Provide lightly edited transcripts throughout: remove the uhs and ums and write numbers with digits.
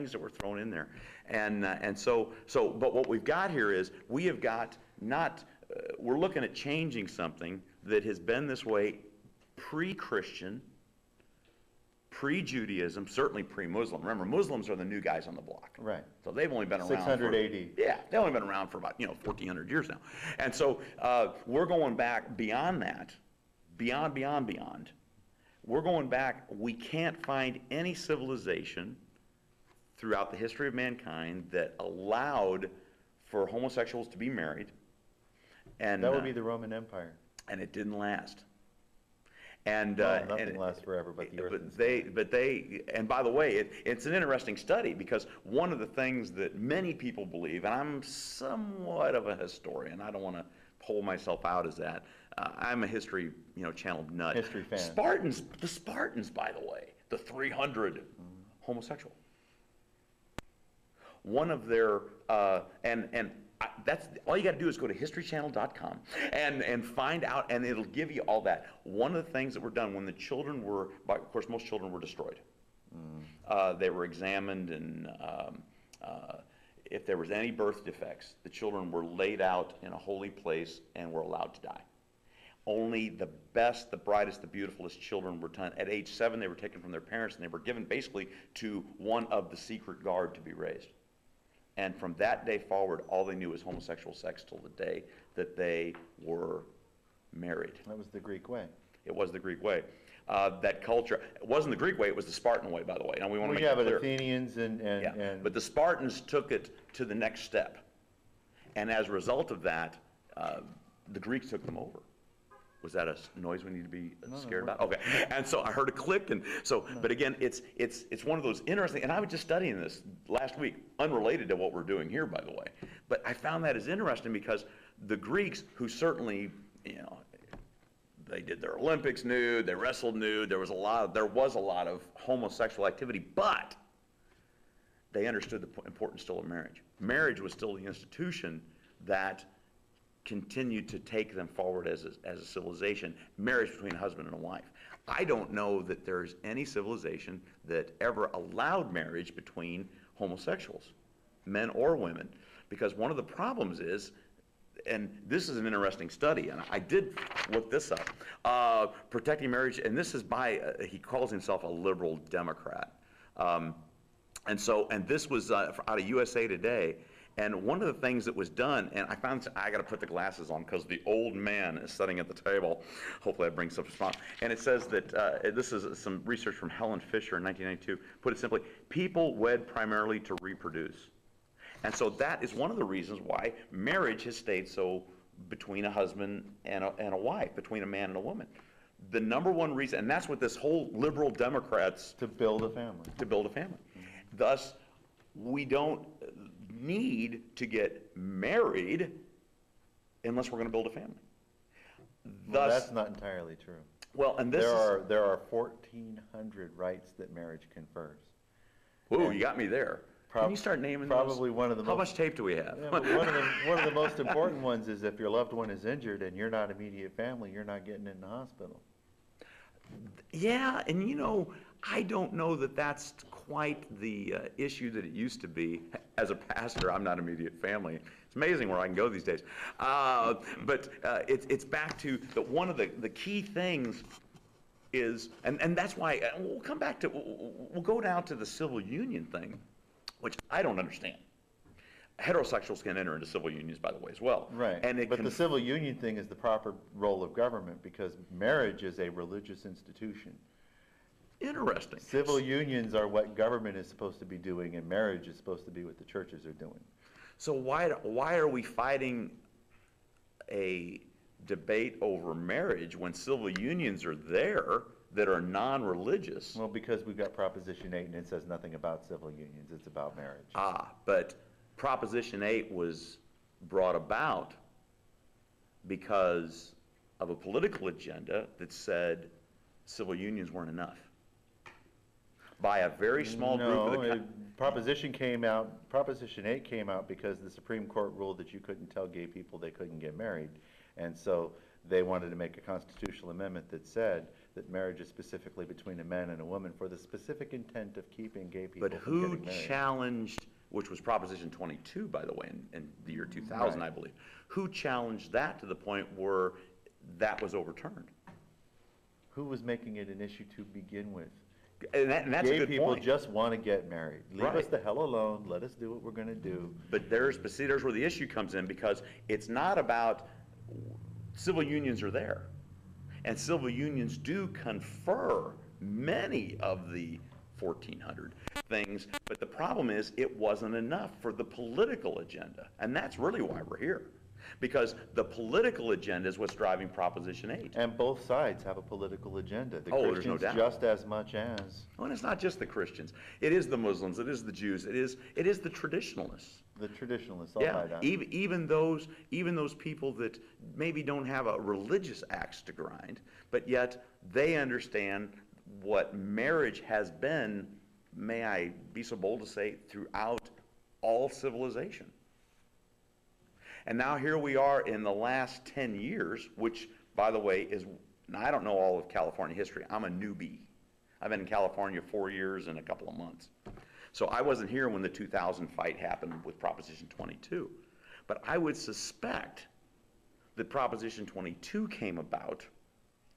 things that were thrown in there. But what we've got here is we have got not, we're looking at changing something that has been this way pre-Christian, pre-Judaism, certainly pre-Muslim. Remember, Muslims are the new guys on the block. Right. So they've only been around 600 AD. Yeah, they've only been around for about 1,400 years now. And so we're going back beyond that, beyond. We're going back. We can't find any civilization throughout the history of mankind that allowed for homosexuals to be married. And that would be the Roman Empire. And it didn't last. And nothing lasts forever but the earth. And by the way, it's an interesting study, because one of the things that many people believe, and I'm somewhat of a historian, I don't want to hold myself out as that. I'm a history, channel nut. History fan. The Spartans, by the way, the 300 homosexual. One of their that's all you got to do is go to historychannel.com and find out, and it'll give you all that. One of the things that were done when the children were, of course, most children were destroyed. They were examined, and if there was any birth defects, the children were laid out in a holy place and were allowed to die. Only the best, the brightest, the beautifulest children were done. At age 7, they were taken from their parents, and they were given basically to one of the secret guard to be raised. And from that day forward, all they knew was homosexual sex till the day that they were married. That was the Greek way. It was the Greek way. That culture, it wasn't the Greek way, it was the Spartan way, by the way. Now we want to make it clear. But Athenians and But the Spartans took it to the next step. And as a result of that, the Greeks took them over. Was that a noise we need to be scared about? Okay. And so I heard a click, and so, but again, it's one of those interesting, and I was just studying this last week, unrelated to what we're doing here, by the way. But I found that as interesting because the Greeks, who certainly, they did their Olympics nude, they wrestled nude, there was a lot of homosexual activity, but they understood the importance still of marriage. Marriage was still the institution that continued to take them forward as a civilization, marriage between a husband and a wife. I don't know that there's any civilization that ever allowed marriage between homosexuals, men or women, because one of the problems is, and this is an interesting study, and I did look this up, protecting marriage, and this is by, he calls himself a liberal Democrat. And this was out of USA Today. And one of the things that was done, and I got to put the glasses on because the old man is sitting at the table. Hopefully that brings some response. And it says that, this is some research from Helen Fisher in 1992, put it simply, people wed primarily to reproduce. And so that is one of the reasons why marriage has stayed so between a husband and a wife, between a man and a woman. The number one reason, and that's what this whole liberal Democrats... To build a family. To build a family. Thus, we don't need to get married unless we're going to build a family. Well, that's not entirely true. Well, and there are 1,400 rights that marriage confers. Ooh, you got me there. Can you start naming probably those? One of the How much tape do we have? Yeah, but one of the most important ones is if your loved one is injured and you're not immediate family, you're not getting in the hospital. Yeah, and I don't know that that's quite the issue that it used to be. As a pastor, I'm not immediate family. It's amazing where I can go these days. But it's back to that one of the key things is, and that's why we'll come back to, we'll go down to the civil union thing, which I don't understand. Heterosexuals can enter into civil unions, by the way, as well. Right, but the civil union thing is the proper role of government because marriage is a religious institution. Interesting. Civil unions are what government is supposed to be doing, and marriage is supposed to be what the churches are doing. So why are we fighting a debate over marriage when civil unions are there that are non-religious? Well, because we've got Proposition 8, and it says nothing about civil unions. It's about marriage. But Proposition 8 was brought about because of a political agenda that said civil unions weren't enough. By a very small group of the Proposition 8 came out because the Supreme Court ruled that you couldn't tell gay people they couldn't get married. And so they wanted to make a constitutional amendment that said that marriage is specifically between a man and a woman for the specific intent of keeping gay people But from who getting married. challenged, which was Proposition 22, by the way, in the year 2000, Right. I believe. Who challenged that to the point where that was overturned? Who was making it an issue to begin with? And that's a Gay good people point. just want to get married. Leave us Right. the hell alone, let us do what we're gonna do. But see, there's where the issue comes in, because it's not about, civil unions are there. And civil unions do confer many of the 1,400 things, but the problem is it wasn't enough for the political agenda. And that's really why we're here. Because the political agenda is what's driving Proposition 8. And both sides have a political agenda. The Oh, there's no Christians doubt. just as much as Oh, and it's not just the Christians. It is the Muslims, it is the Jews, it is the traditionalists. the traditionalists, I'll buy Yeah, that. even those people that maybe don't have a religious axe to grind, but yet they understand what marriage has been, may I be so bold to say, throughout all civilization. And now here we are in the last 10 years, which, by the way, is, now I don't know all of California history. I'm a newbie. I've been in California 4 years and a couple of months. So I wasn't here when the 2000 fight happened with Proposition 22. But I would suspect that Proposition 22 came about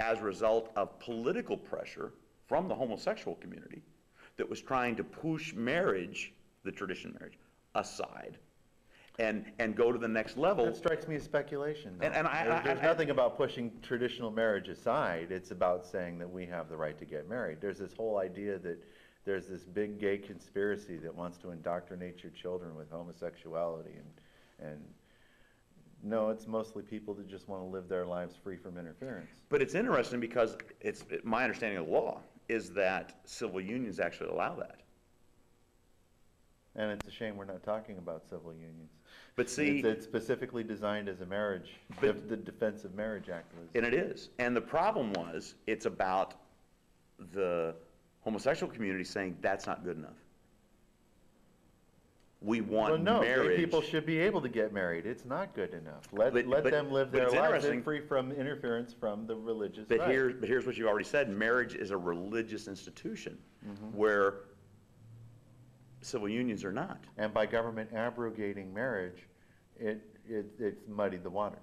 as a result of political pressure from the homosexual community that was trying to push marriage, the tradition of marriage, aside and go to the next level. That strikes me as speculation, though. And There's nothing about pushing traditional marriage aside. It's about saying that we have the right to get married. There's this whole idea that there's this big gay conspiracy that wants to indoctrinate your children with homosexuality, and no, it's mostly people that just want to live their lives free from interference. But it's interesting because my understanding of the law is that civil unions actually allow that. And it's a shame we're not talking about civil unions. But see, It's specifically designed as a marriage, But- the Defense of Marriage Act was. and it is. And the problem was, it's about the homosexual community saying that's not good enough. We Well, want no, marriage. gay people should be able to get married. It's not good enough. Let But- them live but their it's lives interesting- free from interference from the religious But right. here's what you already said. Marriage is a religious institution Mm-hmm. where civil unions are not. And by government abrogating marriage, it's muddied the waters.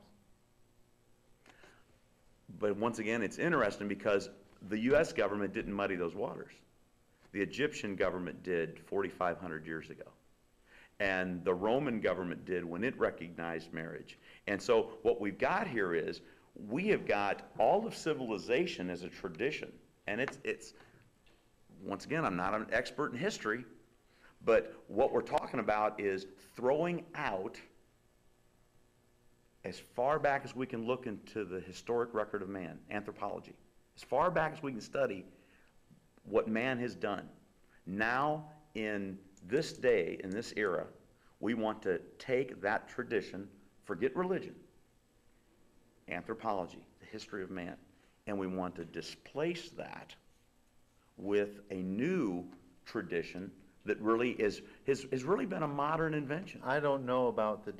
But once again, it's interesting because the U.S. government didn't muddy those waters. The Egyptian government did 4,500 years ago. And the Roman government did when it recognized marriage. And so what we've got here is, we have got all of civilization as a tradition. And it's once again, I'm not an expert in history, but what we're talking about is throwing out, as far back as we can look into the historic record of man, anthropology, as far back as we can study what man has done. Now, in this day, in this era, we want to take that tradition, forget religion, anthropology, the history of man, and we want to displace that with a new tradition that really has really been a modern invention. I don't know about the